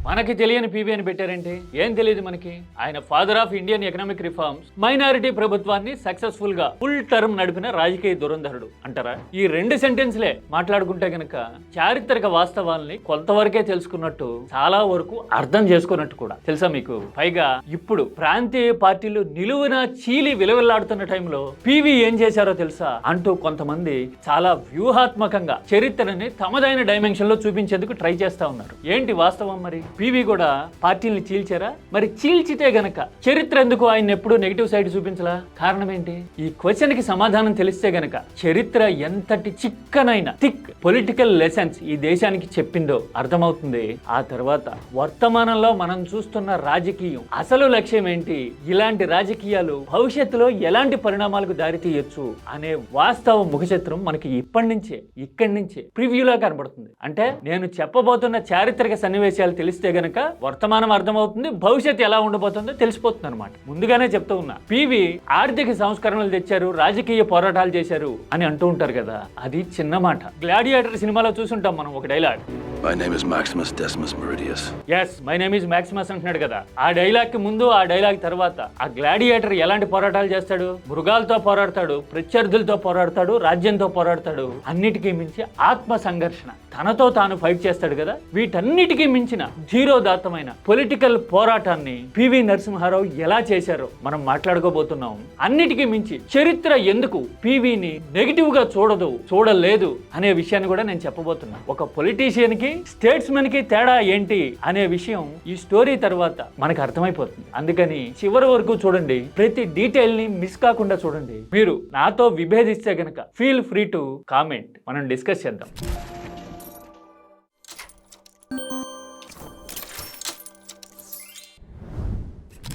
మనకి తెలియని పీవీ అని పెట్టారేంటి? ఏం తెలియదు మనకి. ఆయన father of Indian economic reforms, minority ప్రభుత్వాన్ని సక్సెస్ఫుల్ గా ఫుల్ టర్మ్ నడిపిన రాజకీయ దురంధరుడు అంటారా? ఈ 2 సెంటెన్స్లే మాట్లాడుకుంటే గనక చారిత్రక వాస్తవాల్ని కొంతవరకే తెలుసుకున్నట్టు, చాలా వరకు అర్థం చేసుకున్నట్టు కూడా. తెలుసా మీకు? పైగా ఇప్పుడు ప్రాంతీయ పార్టీలు నిలువున చీలి విలువలాడుతున్న టైంలో పీవీ ఏం చేశారో తెలుసా అంటూ కొంతమంది చాలా వ్యూహాత్మకంగా చరిత్రని తమదైన డైమెన్షన్ లో చూపించేందుకు ట్రై చేస్తా ఉన్నారు. ఏంటి వాస్తవం? మరి పీవీ కూడా పార్టీల్ని చీల్చారా? మరి చీల్చితే గనక చరిత్ర ఎందుకు ఆయన ఎప్పుడు నెగిటివ్ సైడ్ చూపించలా? కారణం ఏంటి? ఈ క్వశ్చన్ కి సమాధానం తెలిస్తే గనక చరిత్ర ఎంతటి చిక్కనైన థిక్ పొలిటికల్ లెసన్స్ ఈ దేశానికి చెప్పిందో అర్థమవుతుంది. ఆ తర్వాత వర్తమానంలో మనం చూస్తున్న రాజకీయం అసలు లక్ష్యం ఏంటి, ఇలాంటి రాజకీయాలు భవిష్యత్తులో ఎలాంటి పరిణామాలకు దారితీయొచ్చు అనే వాస్తవ ముఖచిత్రం మనకి ఇక్కడి నుంచే ప్రివ్యూలా కనబడుతుంది. అంటే నేను చెప్పబోతున్న చారిత్రక సన్నివేశాలు తెలిస్తే గనక వర్తమానం అర్థమవుతుంది, భవిష్యత్తు ఎలా ఉండబోతుందో తెలిసిపోతుంది అనమాట. ముందుగానే చెప్తూ ఉన్నా, పీవీ ఆర్థిక సంస్కరణలు తెచ్చారు, రాజకీయ పోరాటాలు చేశారు అని అంటూ ఉంటారు కదా, అది చిన్న మాట. గ్లాడియేటర్ సినిమాలో చూసుంటాం మనం ఒక dialogue, My name is Maximus Decimus Meridius. Yes, my name is Maximus అంటున్నాడు కదా. ఆ డైలాగ్ కి ముందు, ఆ డైలాగ్ తర్వాత ఆ గ్లాడియేటర్ ఎలాంటి పోరాటాలు చేస్తాడు? మృగాలతో పోరాడతాడు, ప్రత్యర్థులతో పోరాడతాడు, రాజ్యంతో పోరాడతాడు. అన్నిటికీ మించి ఆత్మ సంఘర్షణ, తనతో తాను ఫైట్ చేస్తాడు కదా. వీటన్నిటికీ మించిన ధీరోదాత్తమైన పొలిటికల్ పోరాటాన్ని పివి నరసింహారావు ఎలా చేశారో మనం మాట్లాడుకోబోతున్నాం. అన్నిటికీ మించి చరిత్ర ఎందుకు పీవీని నెగిటివ్ గా చూడలేదు అనే విషయాన్ని కూడా నేను చెప్పబోతున్నా. ఒక పొలిటీషియన్ కి, స్టేట్స్మెన్ కి తేడా ఏంటి అనే విషయం ఈ స్టోరీ తర్వాత మనకు అర్థమైపోతుంది. అందుకని చివరి వరకు చూడండి, ప్రతి డీటెయిల్ ని మిస్ కాకుండా చూడండి. మీరు నాతో విభేదిస్తే గనక ఫీల్ ఫ్రీ టు కామెంట్, మనం డిస్కస్ చేద్దాం.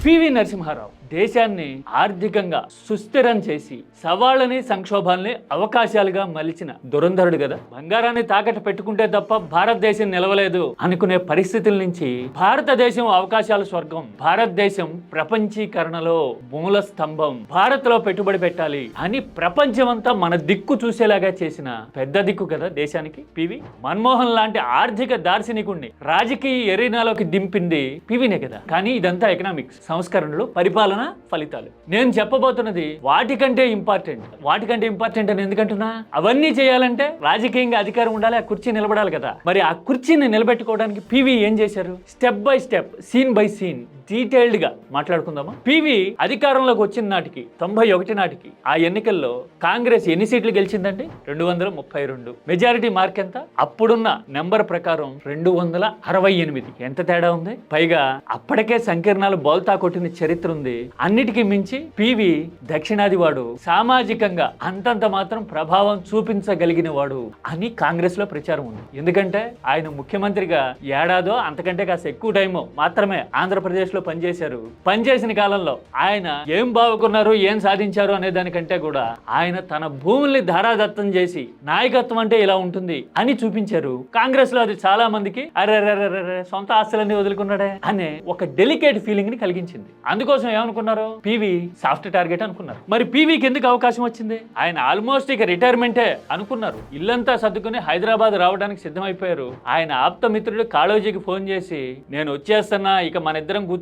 పివి నరసింహారావు దేశాన్ని ఆర్థికంగా సుస్థిరం చేసి సవాళ్ళని, సంక్షోభాలని అవకాశాలుగా మలిచిన దురంధరుడు కదా. బంగారాన్ని తాకట్టు పెట్టుకుంటే తప్ప భారతదేశం నిలవలేదు అనుకునే పరిస్థితుల నుంచి భారతదేశం అవకాశాల స్వర్గం, భారతదేశం ప్రపంచీకరణలో మూల స్తంభం, భారత్ లో పెట్టుబడి పెట్టాలి అని ప్రపంచమంతా మన దిక్కు చూసేలాగా చేసిన పెద్ద దిక్కు కదా దేశానికి పివి. మన్మోహన్ లాంటి ఆర్థిక దార్శనికుణ్ణి రాజకీయ ఎరీనాలోకి దింపింది పివినే కదా. కానీ ఇదంతా ఎకనామిక్స్, సంస్కరణలు, పరిపాలన, ఫలితాలు. నేను చెప్పబోతున్నది వాటికంటే ఇంపార్టెంట్ అని ఎందుకంటున్నా, అవన్నీ చేయాలంటే రాజకీయంగా అధికారం ఉండాలి, ఆ కుర్చీ నిలబడాలి కదా. మరి ఆ కుర్చీని నిలబెట్టుకోవడానికి పివి ఏం చేశారు? Step by step, scene by scene detailed గా మాట్లాడుకుందామా. పివి అధికారంలోకి వచ్చిన నాటికి 91 నాటికి ఆ ఎన్నికల్లో కాంగ్రెస్ ఎన్ని సీట్లు గెలిచిందండి? 232. మెజారిటీ మార్క్ ఎంత? అప్పుడున్న నెంబర్ ప్రకారం 268. ఎంత తేడా ఉంది? పైగా అప్పటికే సంకీర్ణాలు బోల్తా కొట్టిన చరిత్ర ఉంది. అన్నిటికీ మించి పివి దక్షిణాది వాడు, సామాజికంగా అంతంత మాత్రం ప్రభావం చూపించగలిగిన వాడు అని కాంగ్రెస్ లో ప్రచారం ఉంది. ఎందుకంటే ఆయన ముఖ్యమంత్రిగా ఏడాదో అంతకంటే కాస్త ఎక్కువ టైము మాత్రమే ఆంధ్రప్రదేశ్ లో పనిచేసిన కాలంలో ఆయన ఏం బాగుకున్నారు, ఏం సాధించారు అనే దానికంటే కూడా ఆయన తన భూముల్ని ధారాదత్తం చేసి నాయకత్వం అంటే ఇలా ఉంటుంది అని చూపించారు. కాంగ్రెస్ లో అది చాలా మందికి అరే సొంత ఆస్తులన్నీ వదులుకున్నాడే అనే ఒక డెలికేట్ ఫీలింగ్ ని కలిగించింది. అందుకోసం ఏమనుకున్నారు? పివి సాఫ్ట్ టార్గెట్ అనుకున్నారు. మరి పివికి ఎందుకు అవకాశం వచ్చింది? ఆయన ఆల్మోస్ట్ ఇక రిటైర్మెంటే అనుకున్నారు. ఇల్లంతా సర్దుకుని హైదరాబాద్ రావడానికి సిద్ధమైపోయారు. ఆయన ఆప్త మిత్రుడు కాళోజీకి ఫోన్ చేసి, నేను వచ్చేస్తున్నా, ఇక మన ఇద్దరం కూర్చుందాం,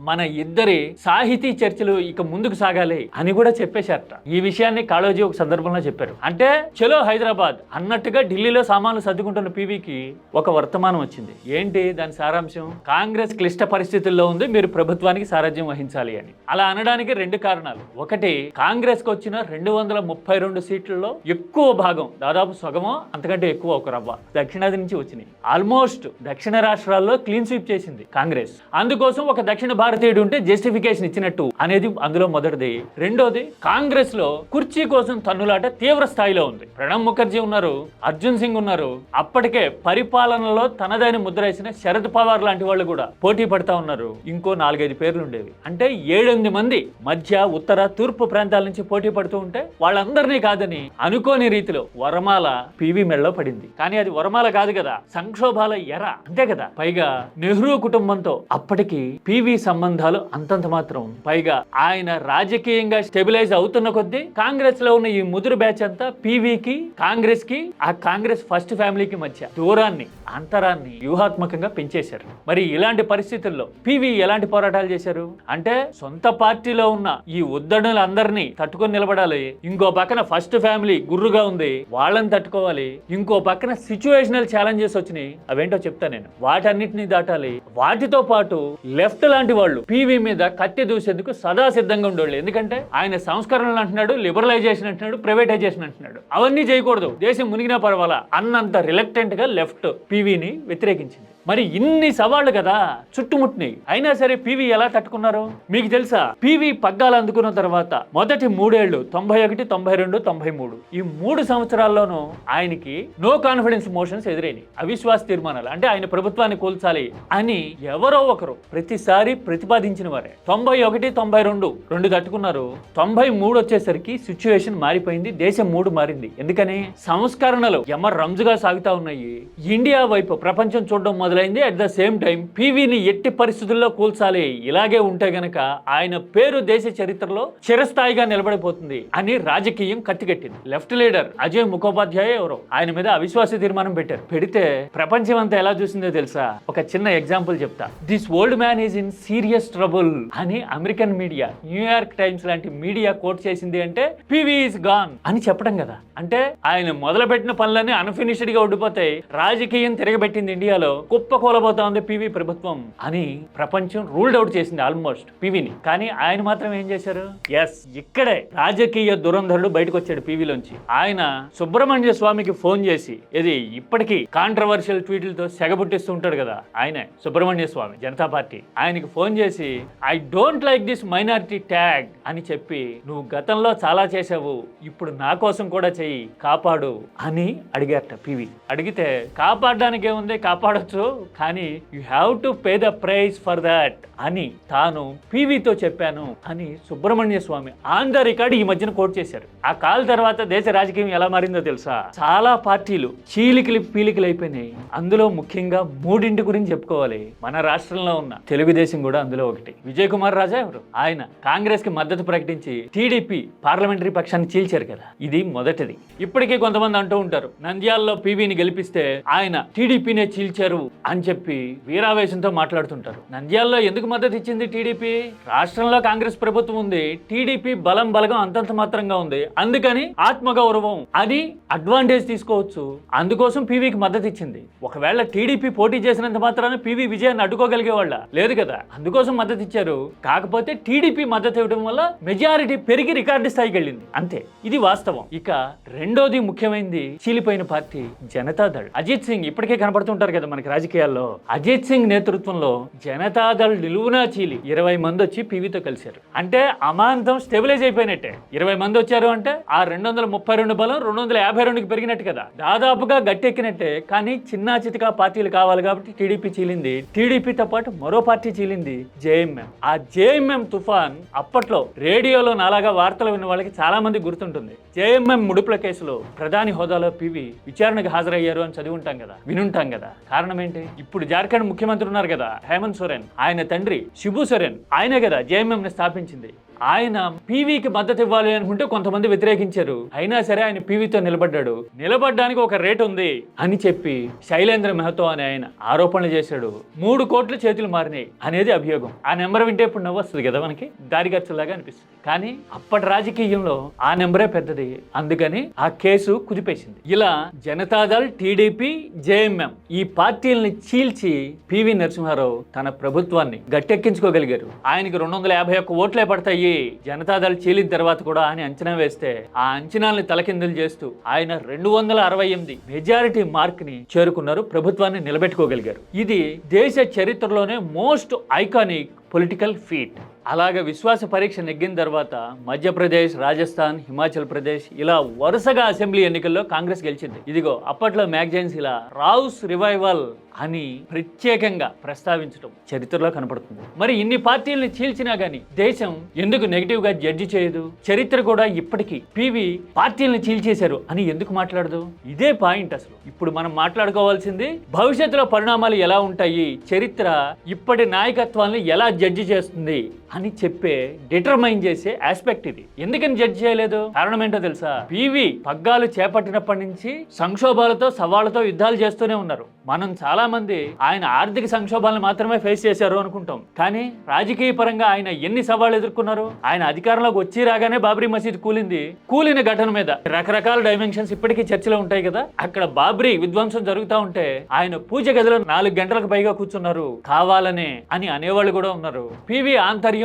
మన ఇద్దరి సాహితీ చర్చలు ఇక ముందుకు సాగాలి అని కూడా చెప్పేశారట. ఈ విషయాన్ని కాళోజీ ఒక సందర్భంలో చెప్పారు. అంటే చలో హైదరాబాద్ అన్నట్టుగా ఢిల్లీలో సామాన్లు సర్దుకుంటున్న పివికి ఒక వర్తమానం వచ్చింది. ఏంటి దాని సారాంశం? కాంగ్రెస్ క్లిష్ట పరిస్థితుల్లో ఉంది, మీరు ప్రభుత్వానికి సారథ్యం వహించాలి అని. అలా అనడానికి 2 కారణాలు. ఒకటి, కాంగ్రెస్ కు వచ్చిన 232 సీట్లలో ఎక్కువ భాగం, దాదాపు సగమో అంతకంటే ఎక్కువ, ఒక రవ్వ దక్షిణాది నుంచి వచ్చినాయి. ఆల్మోస్ట్ దక్షిణ రాష్ట్రాల్లో క్లీన్ స్వీప్ చేసింది కాంగ్రెస్. అందుకోసం ఒక దక్షిణ భారతీయుడు ఉంటే జస్టిఫికేషన్ ఇచ్చినట్టు అనేది అందులో మొదటిది. రెండోది, కాంగ్రెస్ లో కుర్చీ కోసం తన్నులాట తీవ్ర స్థాయిలో ఉంది. ప్రణబ్ ముఖర్జీ ఉన్నారు, అర్జున్ సింగ్ ఉన్నారు, అప్పటికే పరిపాలనలో తనదైన ముద్ర వేసిన శరద్ పవార్ లాంటి వాళ్ళు కూడా పోటీ పడతా ఉన్నారు. ఇంకో 4-5 పేర్లు ఉండేవి. అంటే 7-8 మంది మధ్య, ఉత్తర, తూర్పు ప్రాంతాల నుంచి పోటీ పడుతూ ఉంటే వాళ్ళందరినీ కాదని అనుకోని రీతిలో వరమాల పివి మెడలో పడింది. కానీ అది వరమాల కాదు కదా, సంక్షోభాల ఎర, అంతే కదా. పైగా నెహ్రూ కుటుంబంతో అప్పటికి పివి సంబంధాలు అంతంత మాత్రం. పైగా ఆయన రాజకీయంగా స్టెబిలైజ్ అవుతున్న కొద్దీ కాంగ్రెస్ లో ఉన్న ఈ ముదురు బ్యాచ్ అంతా పివికి, కాంగ్రెస్ కి, ఆ కాంగ్రెస్ ఫస్ట్ ఫ్యామిలీకి మధ్య దూరాన్ని, అంతరాన్ని వ్యూహాత్మకంగా పెంచేశారు. మరి ఇలాంటి పరిస్థితుల్లో పివి ఎలాంటి పోరాటాలు చేశారు అంటే, సొంత పార్టీలో ఉన్న ఈ ఉద్దడులందరినీ తట్టుకొని నిలబడాలి, ఇంకో పక్కన ఫస్ట్ ఫ్యామిలీ గుర్రుగా ఉంది వాళ్ళని తట్టుకోవాలి, ఇంకో పక్కన సిచ్యువేషనల్ ఛాలెంజెస్ వచ్చినాయి, అవేంటో చెప్తా నేను, వాటన్నిటిని దాటాలి. వాటితో పాటు లెఫ్ట్ లాంటి వాళ్ళు పివి మీద కత్తి దూసేందుకు సదా సిద్ధంగా ఉండేవాళ్ళు. ఎందుకంటే ఆయన సంస్కరణలు అంటున్నాడు, లిబరలైజేషన్ అంటున్నాడు, ప్రైవేటైజేషన్ అంటున్నాడు, అవన్నీ చేయకూడదు, దేశం మునిగినా పర్వాలా అన్నంత రిలక్టెంట్ గా లెఫ్ట్ పివిని వ్యతిరేకించింది. మరి ఇన్ని సవాళ్లు కదా చుట్టుముట్టినాయి, అయినా సరే పివి ఎలా తట్టుకున్నారు మీకు తెలుసా? పివి పగ్గాలు అందుకున్న తర్వాత మొదటి 3 ఏళ్లు 91, 92, 93 ఈ 3 సంవత్సరాల్లోనూ ఆయనకి నో కాన్ఫిడెన్స్ మోషన్స్ ఎదురైనాయి, అవిశ్వాస తీర్మానాలు. అంటే ఆయన ప్రభుత్వాన్ని కూల్చాలి అని ఎవరో ఒకరు ప్రతిసారి ప్రతిపాదించిన వారే. 91, 92 2 తట్టుకున్నారు. 93 వచ్చేసరికి సిచ్యువేషన్ మారిపోయింది, దేశం మూడు మారింది. ఎందుకని? సంస్కరణలు ఎమ్మ రంజుగా సాగుతా ఉన్నాయి, ఇండియా వైపు ప్రపంచం చూడడం మొదలైంది. అట్ ద సేమ్ టైం పివిని ఎట్టి పరిస్థితుల్లో కూల్చాలి, ఇలాగే ఉంటే గనక ఆయన పేరు దేశ చరిత్రలో చిరస్థాయిగా నిలబడిపోతుంది అని రాజకీయం కత్తికెట్టింది. లెఫ్ట్ లీడర్ అజయ్ ముఖోపాధ్యాయ ఎవరో ఆయన మీద అవిశ్వాస తీర్మానం పెట్టారు. పెడితే ప్రపంచం అంతా ఎలా చూసిందో తెలుసా? ఒక చిన్న ఎగ్జాంపుల్ చెప్తా. This old man is in serious trouble అని అమెరికన్ మీడియా, న్యూయార్క్ టైమ్స్ లాంటి మీడియా కోట్ చేసింది అంటే పివి ఈజ్ గాన్ అని చెప్పడం కదా. అంటే ఆయన మొదలుపెట్టిన పనులన్నీ అన్ఫినిష్డ్ గా ఉండిపోతాయి, రాజకీయం తిరగబెట్టింది ఇండియాలో, కుప్ప కూలబోతా ఉంది పివి ప్రభుత్వం అని ప్రపంచం రూల్డ్ అవుట్ చేసింది ఆల్మోస్ట్ పివిని. కానీ ఆయన మాత్రం ఏం చేశారు? ఎస్, ఇక్కడే రాజకీయ దురంధరుడు బయటకు వచ్చాడు పివిలోంచి. ఆయన సుబ్రహ్మణ్య స్వామికి ఫోన్ చేసి, ఇది ఇప్పటికీ కాంట్రవర్షియల్ ట్వీట్లతో సెగబుట్టిస్తూ ఉంటాడు కదా ఆయనే, సుబ్రహ్మణ్య స్వామి, జనతా పార్టీ, ఆయనకి ఫోన్ చేసి I don't like this minority tag అని చెప్పి, నువ్వు గతంలో చాలా చేసావు, ఇప్పుడు నా కోసం కూడా చెయ్యి, కాపాడు అని అడిగారట పివి. అడిగితే కాపాడడానికి ఏముంది, కాపాడొచ్చు, కానీ you have to pay the price for that అని తాను పివితో చెప్పాను అని సుబ్రహ్మణ్య స్వామి ఆన్ ద రికార్డ్ ఈ మధ్యన కోట్ చేశారు. ఆ కాల్ తర్వాత దేశ రాజకీయం ఎలా మారిందో తెలుసా? చాలా పార్టీలు చీలికలు పీలికలు అయిపోయినాయి. అందులో ముఖ్యంగా 3 గురించి చెప్పుకోవాలి. మన రాష్ట్రంలో ఉన్న తెలుగుదేశం కూడా అందులో ఒకటి. విజయ్ కుమార్ రాజా ఎవరు? ఆయన కాంగ్రెస్ కి మద్దతు ప్రకటించి టీడీపీ పార్లమెంటరీ పక్షాన్ని చీల్చారు కదా, ఇది మొదటిది. ఇప్పటికీ కొంతమంది అంటూ ఉంటారు, నంద్యాలలో పివిని గెలిపిస్తే ఆయన టీడీపీనే చీల్చారు అని చెప్పి వీరావేశంతో మాట్లాడుతుంటారు. నంద్యాలలో ఎందుకు మద్దతు ఇచ్చింది టీడీపీ? రాష్ట్రంలో కాంగ్రెస్ ప్రభుత్వం ఉంది, టీడీపీ బలం బలగం అంతంత మాత్రంగా ఉంది, అందుకని ఆత్మగౌరవం అని అడ్వాంటేజ్ తీసుకోవచ్చు, అందుకోసం పివికి మద్దతు ఇచ్చింది. ఒకవేళ టీడీపీ పోటీ చేసినంత మాత్రాన పివి విజయాన్ని అడ్డుకోగలిగే వాళ్ళ? లేదు కదా, అందుకోసం మద్దతు ఇచ్చారు. కాకపోతే టీడీపీ మద్దతు ఇవ్వడం వల్ల మెజారిటీ పెరిగి రికార్డు స్థాయికి వెళ్ళింది, అంతే, ఇది వాస్తవం. ఇక రెండోది ముఖ్యమైనది, చీలిపోయిన పార్టీ జనతాదళ్. అజిత్ సింగ్ ఇప్పటికే కనపడుతుంటారు కదా మనకి రాజకీయాల్లో. అజిత్ సింగ్ నేతృత్వంలో జనతాదళ్ నిలువునా చీలి 20 మంది వచ్చి పివితో కలిశారు. అంటే అమాంతం స్టెబిలైజ్ అయిపోయినట్టే. 20 మంది వచ్చారు అంటే ఆ 232 బలం 252కి పెరిగినట్టు కదా, దాదాపుగా గట్టెక్కినట్టే. కానీ చిన్నా చితికా పార్టీలు కావాలి కాబట్టి టీడీపీ చీలింది. టీడీపీతో పాటు మరో పార్టీ చీలింది, జేఎంఎం. ఆ జేఎంఎం తుఫాన్ అప్పట్లో రేడియోలో నాలాగా వార్తలు విన్న వాళ్ళకి చాలా మంది గుర్తుంటుంది. జేఎంఎం ముడుపుల కేసులో ప్రధాని హోదాలో పివి విచారణకు హాజరయ్యారు అని చదివి ఉంటాం కదా, వినుంటాం కదా. కారణం ఏంటి? ఇప్పుడు జార్ఖండ్ ముఖ్యమంత్రి ఉన్నారు కదా హేమంత్ సోరెన్, ఆయన తండ్రి శిబు సోరెన్, ఆయనే కదా జేఎంఎం ని స్థాపించింది. ఆయన పివికి మద్దతు ఇవ్వాలి అనుకుంటే కొంతమంది వ్యతిరేకించారు, అయినా సరే ఆయన పివితో నిలబడ్డాడు. నిలబడ్డానికి ఒక రేట్ ఉంది అని చెప్పి శైలేంద్ర మెహతో అనే ఆయన ఆరోపణలు చేశాడు. 3 కోట్లు చేతులు మారినాయి అనేది అభియోగం. ఆ నెంబర్ వింటే ఇప్పుడు నవ్వొస్తుంది కదా మనకి, దారి ఖర్చులాగా అనిపిస్తుంది. కానీ అప్పటి రాజకీయంలో ఆ నెంబరే పెద్దది, అందుకని ఆ కేసు కుదిపేసింది. ఇలా జనతాదళ్, టీడీపీ, జేఎంఎం ఈ పార్టీలని చీల్చి పివి నరసింహారావు తన ప్రభుత్వాన్ని గట్టెక్కించుకోగలిగారు. ఆయనకి 251 ఓట్లే పడతాయి జనతాదళ్ చీలిన తర్వాత కూడా అని అంచనా వేస్తే, ఆ అంచనాల్ని తలకిందులు చేస్తూ ఆయన 268 మెజారిటీ మార్క్ ని చేరుకున్నారు, ప్రభుత్వాన్ని నిలబెట్టుకోగలిగారు. ఇది దేశ చరిత్రలోనే మోస్ట్ ఐకానిక్ పొలిటికల్ ఫీట్. అలాగే విశ్వాస పరీక్ష నెగ్గిన తర్వాత మధ్యప్రదేశ్, రాజస్థాన్, హిమాచల్ ప్రదేశ్ ఇలా వరుసగా అసెంబ్లీ ఎన్నికల్లో కాంగ్రెస్ గెలిచింది. ఇదిగో అప్పట్లో మ్యాగజైన్స్ ఇలా రావుస్ రివైవల్ అని ప్రత్యేకంగా ప్రస్తావించడం చరిత్రలో కనపడుతుంది. మరి ఇన్ని పార్టీలను చీల్చినా గానీ దేశం ఎందుకు నెగిటివ్ గా జడ్జి చేయదు? చరిత్ర కూడా ఇప్పటికీ పివి పార్టీలను చీల్చేశారు అని ఎందుకు మాట్లాడదు? ఇదే పాయింట్ అసలు. ఇప్పుడు మనం మాట్లాడుకోవాల్సింది భవిష్యత్తులో పరిణామాలు ఎలా ఉంటాయి, చరిత్ర ఇప్పటి నాయకత్వాన్ని ఎలా జడ్జి చేస్తుంది అని చెప్పే డిటర్మైన్ చేసే ఆస్పెక్ట్ ఇది. ఎందుకని జడ్జి చేయలేదు? కారణం ఏంటో తెలుసా? పివి పగ్గాలు చేపట్టినప్పటి నుంచి సంక్షోభాలతో సవాళ్లతో యుద్ధాలు చేస్తూనే ఉన్నారు. మనం చాలా మంది ఆయన ఆర్థిక సంక్షోభాలను మాత్రమే ఫేస్ చేశారు అనుకుంటాం, కానీ రాజకీయ పరంగా ఆయన ఎన్ని సవాళ్లు ఎదుర్కొన్నారు? ఆయన అధికారంలోకి వచ్చి రాగానే బాబ్రీ మసీద్ కూలిన ఘటన మీద రకరకాల డైమెన్షన్స్ ఇప్పటికీ చర్చలో ఉంటాయి కదా. అక్కడ బాబ్రీ విధ్వంసం జరుగుతూ ఉంటే ఆయన పూజ గదిలో 4 గంటలకు పైగా కూర్చున్నారు కావాలనే అని అనేవాళ్ళు కూడా ఉన్నారు. పివి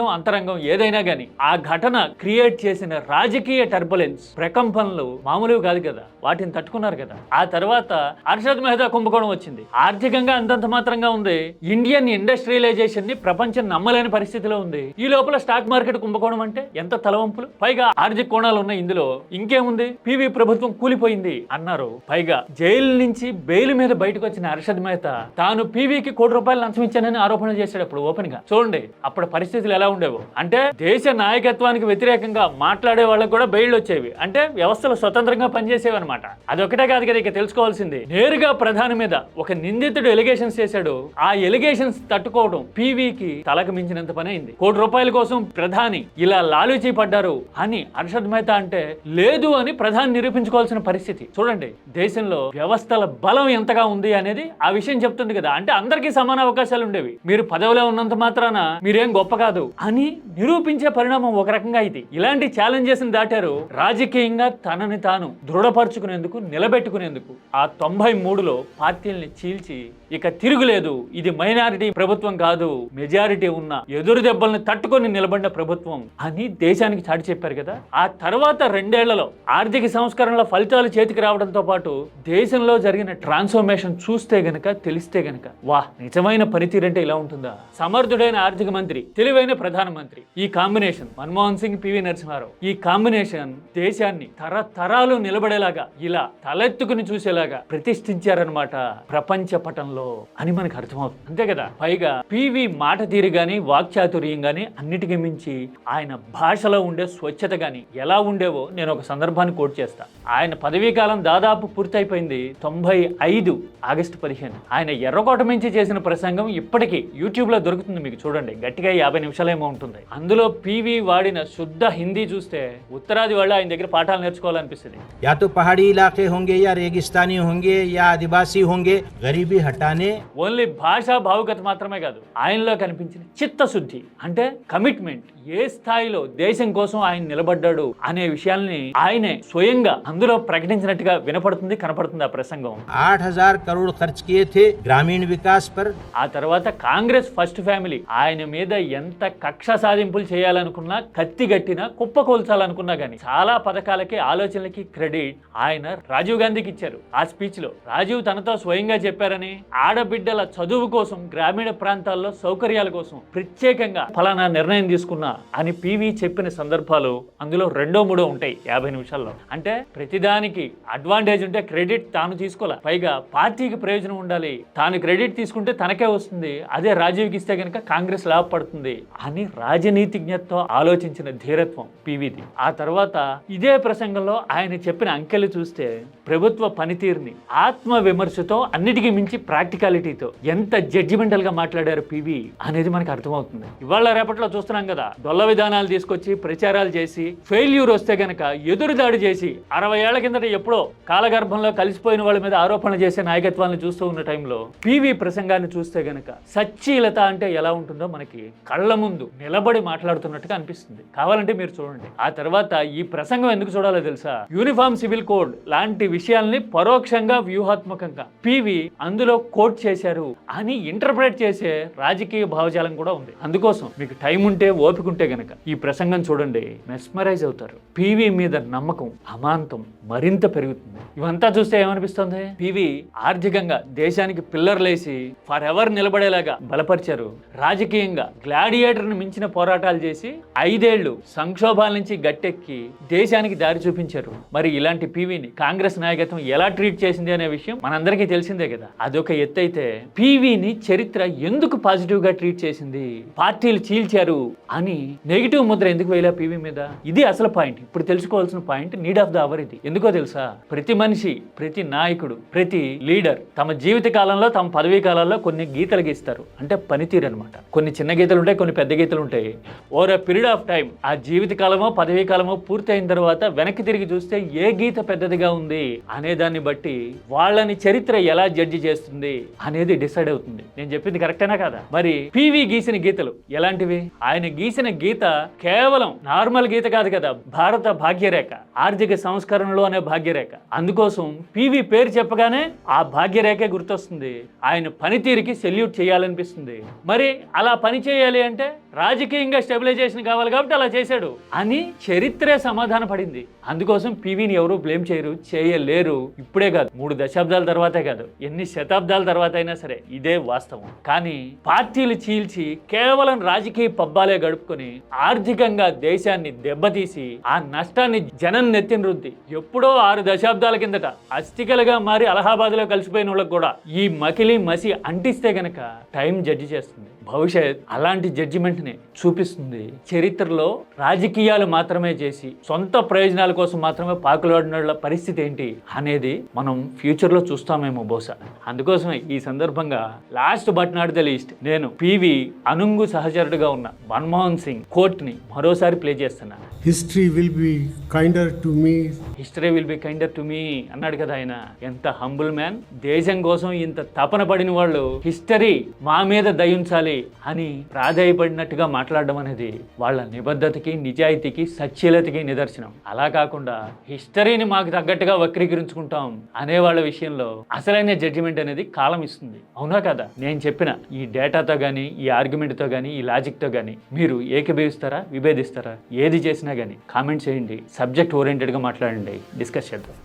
అంతరంగం ఏదైనా గానీ ఆ ఘటన క్రియేట్ చేసిన రాజకీయ టర్బులెన్స్, ప్రకంపనలు మామూలుగా కాదు కదా. వాటిని తట్టుకున్నారు కదా. ఆ తర్వాత అర్షద్ మెహతా కుంభకోణం వచ్చింది. ఆర్థికంగా అంతంత మాత్రంగా ఉంది. ఇండియన్ ఇండస్ట్రియలైజేషన్ ని ప్రపంచం నమ్మలేని పరిస్థితిలో ఉంది. ఈ లోపల స్టాక్ మార్కెట్ కుంభకోణం అంటే ఎంత తలవంపులు. పైగా ఆర్థిక కోణాలు ఉన్నాయి ఇందులో. ఇంకేముంది, పివి ప్రభుత్వం కూలిపోయింది అన్నారు. పైగా జైలు నుంచి బెయిల్ మీద బయటకు వచ్చిన అర్షద్ మెహతా తాను పివికి ₹1 కోటి లంచం ఇచ్చానని ఆరోపణ చేశాడు. అప్పుడు ఓపెన్ గా చూడండి అప్పుడు పరిస్థితులు ఎలా ఉండేవో. అంటే దేశ నాయకత్వానికి వ్యతిరేకంగా మాట్లాడే వాళ్ళకు కూడా బెయిల్ వచ్చేవి. అంటే వ్యవస్థలు స్వతంత్రంగా పనిచేసేవి అనమాట. అదొకటే కాదు కదా ఇక తెలుసుకోవాల్సింది. నేరుగా ప్రధాని మీద ఒక నిందితుడు ఎలిగేషన్స్ చేశాడు. ఆ ఎలిగేషన్స్ తట్టుకోవడం పివికి తలకు మించినంత పని అయింది. ₹1 కోటి కోసం ప్రధాని ఇలా లాలూచీ పడ్డారు అని అర్షద్ మెహతా అంటే లేదు అని ప్రధాని నిరూపించుకోవాల్సిన పరిస్థితి. చూడండి దేశంలో వ్యవస్థల బలం ఎంతగా ఉంది అనేది ఆ విషయం చెప్తుంది కదా. అంటే అందరికీ సమాన అవకాశాలు ఉండేవి. మీరు పదవిలో ఉన్నంత మాత్రాన మీరేం గొప్ప కాదు అని నిరూపించే పరిణామం ఒక రకంగా ఇది. ఇలాంటి ఛాలెంజెస్ ని దాటారు. రాజకీయంగా తనని తాను దృఢపరుచుకునేందుకు, నిలబెట్టుకునేందుకు ఆ 93లో పార్టీల్ని చీల్చి ఇక తిరుగులేదు, ఇది మైనారిటీ ప్రభుత్వం కాదు, మెజారిటీ ఉన్న ఎదురు దెబ్బల్ని తట్టుకొని నిలబడిన ప్రభుత్వం అని దేశానికి చాటి చెప్పారు కదా. ఆ తర్వాత 2 ఏళ్లలో ఆర్థిక సంస్కరణల ఫలితాలు చేతికి రావడంతో పాటు దేశంలో జరిగిన ట్రాన్స్ఫర్మేషన్ చూస్తే గనక, తెలిస్తే గనక వా నిజమైన పనితీరంటే ఇలా ఉంటుందా. సమర్థుడైన ఆర్థిక మంత్రి, తెలివైన ప్రధానమంత్రి, ఈ కాంబినేషన్ మన్మోహన్ సింగ్, పివి నరసింహారావు, ఈ కాంబినేషన్ దేశాన్ని తరతరాలు నిలబడేలాగా ఇలా తలెత్తుకుని చూసేలాగా ప్రతిష్ఠించారనమాట ప్రపంచ పటంలో అని మనకు అర్థమవుతుంది. అంతే కదా. పైగా పివి మాట తీరు గాని, వాక్చాతుర్యం గాని, అన్నిటికీ మించి ఆయన భాషలో ఉండే స్వచ్ఛత గాని ఎలా ఉండేవో నేను ఒక సందర్భాన్ని కోట్ చేస్తా. ఆయన పదవీ కాలం దాదాపు పూర్తయిపోయింది 95 ఆగస్టు 15. ఆయన ఎర్రకోట నుంచి చేసిన ప్రసంగం ఇప్పటికీ యూట్యూబ్ లో దొరుకుతుంది, మీకు చూడండి. గట్టిగా 50 నిమిషాలేమో ఉంటుంది. అందులో పివి వాడిన శుద్ధ హిందీ చూస్తే ఉత్తరాది వాళ్ళు ఆయన దగ్గర పాఠాలు నేర్చుకోవాలనిపిస్తుంది. या तो पहाड़ी इलाके होंगे या रेगिस्तानी होंगे या आदिवासी होंगे, गरीबी हटाने. ఓన్లీ భాషా భావుకత మాత్రమే కాదు, ఆయనలో కనిపించిన చిత్తశుద్ధి అంటే కమిట్మెంట్, ఏ స్థాయిలో దేశం కోసం ఆయన నిలబడ్డాడు అనే విషయాల్ని ఆయనే స్వయంగా అందులో ప్రకటించినట్టుగా వినపడుతుంది, కనపడుతుంది ఆ ప్రసంగం. 8,000 करोड़ खर्च किए थे ग्रामीण विकास पर. ఆ తర్వాత కాంగ్రెస్ ఫస్ట్ ఫ్యామిలీ ఆయన మీద ఎంత కక్ష సాధింపులు చేయాలనుకున్నా, కత్తి గట్టినా, కుప్పకూల్చాలనుకున్నా గానీ చాలా పథకాలకి, ఆలోచనలకి క్రెడిట్ ఆయన రాజీవ్ గాంధీకి ఇచ్చారు. ఆ స్పీచ్ లో రాజీవ్ తనతో స్వయంగా చెప్పారని, ఆడబిడ్డల చదువు కోసం, గ్రామీణ ప్రాంతాల్లో సౌకర్యాల కోసం ప్రత్యేకంగా ఫలానా నిర్ణయం తీసుకున్నా అని పివి చెప్పిన సందర్భాలు అందులో 2-3 ఉంటాయి 50 నిమిషాల్లో. అంటే ప్రతిదానికి అడ్వాంటేజ్ ఉంటే క్రెడిట్ తాను తీసుకోవాలి. పైగా పార్టీకి ప్రయోజనం ఉండాలి, తాను క్రెడిట్ తీసుకుంటే తనకే వస్తుంది, అదే రాజీవ్కి ఇస్తే గనక కాంగ్రెస్ లాభపడుతుంది అని రాజనీతిజ్ఞతతో ఆలోచించిన ధీరత్వం పివిది. ఆ తర్వాత ఇదే ప్రసంగంలో ఆయన చెప్పిన అంకెలు చూస్తే ప్రభుత్వ పనితీరుని ఆత్మ విమర్శతో, అన్నిటికీ మించి ప్రాక్టికాలిటీతో ఎంత జడ్జిమెంటల్ గా మాట్లాడారు పివి అనేది మనకు అర్థమవుతుంది. ఇవాళ రేపట్లో చూస్తున్నాం కదా, దొల్ల విధానాలు తీసుకొచ్చి ప్రచారాలు చేసి ఫెయిల్యూర్ వస్తే గనక ఎదురుదాడి చేసి 60 ఏళ్ల కిందట ఎప్పుడో కాలగర్భంలో కలిసిపోయిన వాళ్ళ మీద ఆరోపణలు చేసే నాయకత్వాన్ని చూస్తూ ఉన్న టైంలో పివి ప్రసంగాన్ని చూస్తే గనక సచ్చీలత అంటే ఎలా ఉంటుందో మనకి కళ్ళ ముందు నిలబడి మాట్లాడుతున్నట్టుగా అనిపిస్తుంది. కావాలంటే మీరు చూడండి. ఆ తర్వాత ఈ ప్రసంగం ఎందుకు చూడాలో తెలుసా? యూనిఫామ్ సివిల్ కోడ్ లాంటి విషయాల్ని పరోక్షంగా, వ్యూహాత్మకంగా పివి అందులో కోట్ చేశారు అని ఇంటర్ప్రెట్ చేసే రాజకీయ భావజాలం కూడా ఉంది. అందుకోసం మీకు టైం ఉంటే, ఓపిక ఉంటే గనక ఈ ప్రసంగం చూడండి, మెస్మరైజ్ అవుతారు. పివి మీద నమ్మకం, అమాంతం మరింత పెరుగుతుంది. ఇవంతా చూస్తే ఏమనిపిస్తుంది? పివి ఆర్థికంగా దేశానికి పిల్లర్లేసి ఫర్ ఎవర్ నిలబడేలాగా బలపరిచారు. రాజకీయంగా గ్లాడియేటర్ను మించిన పోరాటాలు చేసి 5 ఏళ్లు సంక్షోభాల నుంచి గట్టెక్కి దేశానికి దారి చూపించారు. మరి ఇలాంటి పివిని కాంగ్రెస్ నాయకత్వం ఎలా ట్రీట్ చేసింది అనే విషయం మనందరికీ తెలిసిందే కదా. అదొక ఎత్తైతే పీవీని చరిత్ర ఎందుకు పాజిటివ్ గా ట్రీట్ చేసింది, పార్టీలు చీల్చారు అని నెగిటివ్ ముద్ర ఎందుకు వేయలే పీవీ మీద? ఇది అసలు పాయింట్. ఇప్పుడు తెలుసుకోవాల్సిన point, need of the hour ఇది. ఎందుకో తెలుసా? ప్రతి మనిషి, ప్రతి నాయకుడు, ప్రతి లీడర్ తమ జీవిత కాలంలో, తమ పదవీ కాలంలో కొన్ని గీతలు గీస్తారు. అంటే పనితీరు అనమాట. కొన్ని చిన్న గీతలు ఉంటాయి, కొన్ని పెద్ద గీతలు ఉంటాయి. Over a period of time, ఆ జీవిత కాలమో పదవీ కాలమో పూర్తయిన తర్వాత వెనక్కి తిరిగి చూస్తే ఏ గీత పెద్దదిగా ఉంది అనే దాన్ని బట్టి వాళ్ళని చరిత్ర ఎలా జడ్జి చేస్తుంది అనేది డిసైడ్ అవుతుంది. నేను చెప్పింది కరెక్టేనా కాదా? మరి పీవీ గీసిన గీతలు ఎలాంటివి? ఆయన గీసిన గీత కేవలం నార్మల్ గీత కాదు కదా, భారత భాగ్యరేఖ, ఆర్థిక సంస్కరణలు అనే భాగ్యరేఖ. అందుకోసం పీవీ పేరు చెప్పగానే ఆ భాగ్యరేఖే గుర్తొస్తుంది. ఆయన పనితీరుకి సెల్యూట్ చేయాలనిపిస్తుంది. మరి అలా పని చేయాలి అంటే రాజకీయంగా స్టెబిలైజేషన్ కావాలి కాబట్టి అలా చేశాడు అని చరిత్రే సమాధాన పడింది. అందుకోసం పీవీని ఎవరు బ్లేమ్ చేయలేరు. ఇప్పుడే కాదు, 3 దశాబ్దాల తర్వాతే కాదు, ఎన్ని శతాబ్దాల తర్వాత అయినా సరే ఇదే వాస్తవం. కానీ పార్టీలు చీల్చి కేవలం రాజకీయ పబ్బాలే గడుపుకొని ఆర్థికంగా దేశాన్ని దెబ్బతీసి ఆ నష్టాన్ని జనం నెత్తిన రుద్ది ఎప్పుడో 6 దశాబ్దాల కిందట అస్థికలుగా మారి అలహాబాద్లో కలిసిపోయిన వాళ్ళకు కూడా ఈ మకిలి మసి అంటిస్తే గనక టైం జడ్జి చేస్తుంది. భవిష్యత్ అలాంటి జడ్జిమెంట్ని చూపిస్తుంది. చరిత్రలో రాజకీయాలు మాత్రమే చేసి సొంత ప్రయోజనాల కోసం మాత్రమే పాకులాడిన పరిస్థితి ఏంటి అనేది మనం ఫ్యూచర్లో చూస్తామేమో బహుశా. అందుకోసమే ఈ సందర్భంగా last but not the least నేను పీవీ అనుంగు సహచరుడుగా ఉన్న మన్మోహన్ సింగ్ కోట్ని మరోసారి ప్లే చేస్తున్నా. History will be kinder to me. History will be kinder to me అన్నాడు కదా ఆయన. ఎంత హంబుల్ మ్యాన్. దేశం కోసం ఇంత తపన పడిన వాళ్ళు హిస్టరీ మా మీద దయించాలి అని ప్రాధాయపడినట్టుగా మాట్లాడడం అనేది వాళ్ళ నిబద్ధతకి, నిజాయితీకి, సచ్ఛీలతకి నిదర్శనం. అలా కాకుండా హిస్టరీని మాకు తగ్గట్టుగా వక్రీకరించుకుంటాం అనే వాళ్ళ విషయంలో అసలైన జడ్జిమెంట్ అనేది కాలం ఇస్తుంది. అవునా కదా? నేను చెప్పిన ఈ డేటాతో కానీ, ఈ ఆర్గ్యుమెంట్తో కానీ, ఈ లాజిక్తో కానీ మీరు ఏకీభవిస్తారా, విభేదిస్తారా? ఏది చేసినా కానీ కామెంట్ చేయండి. సబ్జెక్ట్ ఓరియంటెడ్గా మాట్లాడండి, డిస్కస్ చేద్దాం.